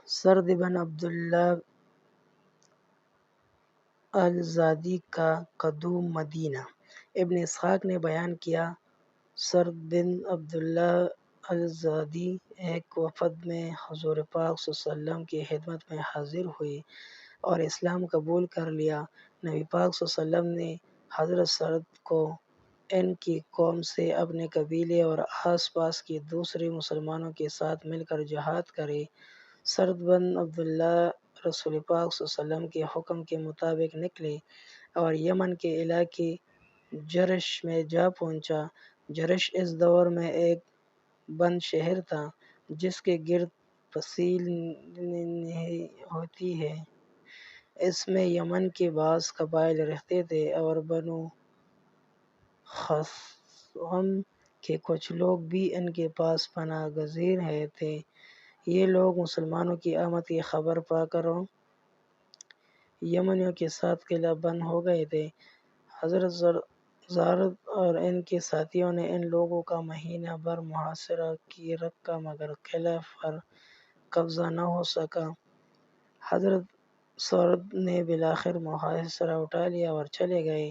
سرد بن عبداللہ الزادی کا قدوم مدینہ۔ ابن اسحاق نے بیان کیا، سرد بن عبداللہ الزادی ایک وفد میں حضور پاک صلی اللہ علیہ وسلم کی خدمت میں حاضر ہوئے اور اسلام قبول کر لیا۔ نبی پاک صلی اللہ علیہ وسلم نے حضرت سرد کو ان کی قوم سے اپنے قبیلے اور آس پاس کے دوسرے مسلمانوں کے ساتھ مل کر جہاد کرے۔ سرد بن عبداللہ رسول پاک صلی اللہ علیہ وسلم کے حکم کے مطابق نکلے اور یمن کے علاقے جرش میں جا پہنچا۔ جرش اس دور میں ایک بند شہر تھا جس کے گرد پسیل ہوتی ہے۔ اس میں یمن کے بعض قبائل رہتے تھے اور بنو خثعم کے کچھ لوگ بھی ان کے پاس پناہ گزین تھے۔ یہ لوگ مسلمانوں کی آمد کی خبر پا کر یمنیوں کے ساتھ قلعہ بند ہو گئے تھے۔ حضرت سرد اور ان کے ساتھیوں نے ان لوگوں کا مہینہ بھر محاصرہ رکھا مگر قلعے پر قبضہ نہ ہو سکا۔ حضرت سرد نے بالآخر محاصرہ اٹھا لیا اور چلے گئے۔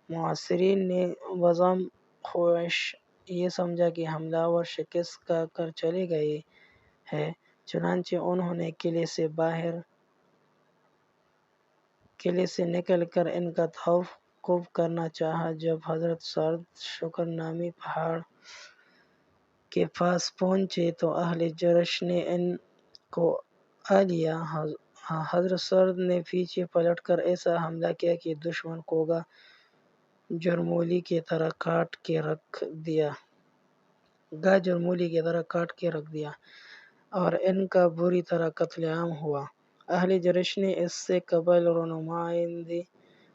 محاصرین نے بعضم خواہش یہ سمجھا کہ حملہ آور شکست کھا کر چلے گئے ہیں، چنانچہ انہوں نے قلعے سے نکل کر ان کا تعاقب کرنا چاہا۔ جب حضرت سرد شکر نامی پہاڑ کے پاس پہنچے تو اہل جرش نے ان کو آ لیا۔ حضرت سرد نے پیچھے پلٹ کر ایسا حملہ کیا کہ دشمن کو گا جرمولی کی طرح کاٹ کے رکھ دیا اور ان کا بری طرح قتل عام ہوا۔ اہل جرش نے اس سے قبل نمائندے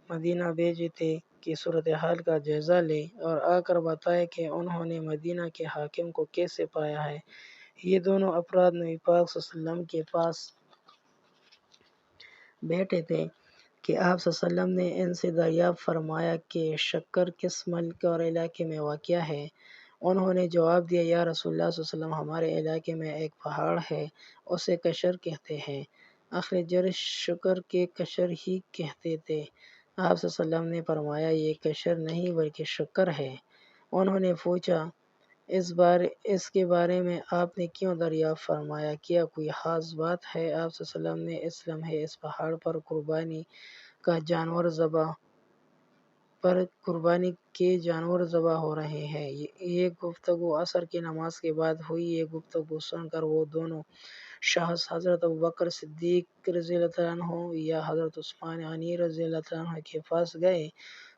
مدینہ بھیجے تھے کہ صورتحال کا جائزہ لیں اور آ کر بتائیں کہ انہوں نے مدینہ کے حاکم کو کیسے پایا ہے۔ یہ دونوں افراد نبی پاک صلی اللہ علیہ وسلم کے پاس بیٹھے تھے کہ آپ صلی اللہ علیہ وسلم نے ان سے دریافت فرمایا کہ شکر کس ملک اور علاقے میں واقع ہے؟ انہوں نے جواب دیا، یا رسول اللہ صلی اللہ علیہ وسلم، ہمارے علاقے میں ایک پہاڑ ہے، اسے کشر کہتے ہیں۔ اہل جرش شکر کے کشر ہی کہتے تھے۔ آپ صلی اللہ علیہ وسلم نے فرمایا، یہ کشر نہیں بلکہ شکر ہے۔ انہوں نے پوچھا، اس کے بارے میں آپ نے کیوں دریافت فرمایا؟ کیا کوئی خاص بات ہے؟ آپ صلی اللہ علیہ وسلم نے، اس لمحے اس پہاڑ پر قربانی کے جانور ذبح ہو رہے ہیں۔ یہ گفتگو عصر کی نماز کے بعد ہوئی۔ یہ گفتگو سن کر وہ دونوں شخص حضرت ابوبکر صدیق رضی اللہ عنہ یا حضرت عثمان غنی رضی اللہ عنہ کے پاس گئے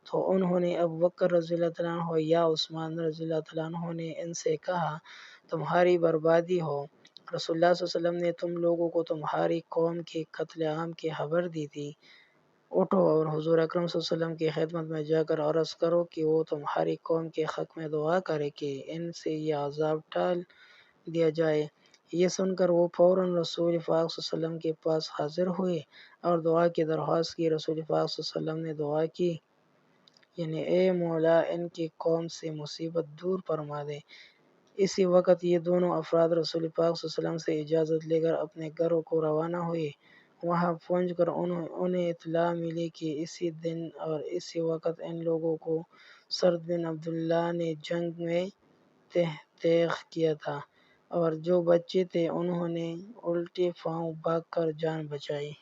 تو انہوں نے ابوبکر رضی اللہ عنہ یا عثمان رضی اللہ عنہ نے ان سے کہا، تمہاری بربادی ہو، رسول اللہ صلی اللہ علیہ وسلم نے تم لوگوں کو تمہاری قوم کے قتل عام کی خبر دی تھی۔ اٹھو اور حضور اکرم صلی اللہ علیہ وسلم کی خدمت میں جا کر عرض کرو کہ وہ تمہاری قوم کے حق میں دعا کرے کہ ان سے یہ عذاب ٹال دیا جائے۔ یہ سن کر وہ فوراً رسول پاک صلی اللہ علیہ وسلم کے پاس حاضر ہوئے اور دعا کی درخواست کی۔ رسول پاک صلی اللہ علیہ وسلم نے دعا کی، یعنی اے مولا، ان کی قوم سے مصیبت دور فرما دے۔ اسی وقت یہ دونوں افراد رسول پاک صلی اللہ علیہ وسلم سے اجازت لے کر اپنے گھروں کو روانہ ہوئے۔ وہاں پہنچ کر انہیں اطلاع ملی کہ اسی دن اور اسی وقت ان لوگوں کو سرد بن عبداللہ نے جنگ میں تیغ کیا تھا اور جو بچے تھے انہوں نے الٹے پاؤں بھاگ کر جان بچائی۔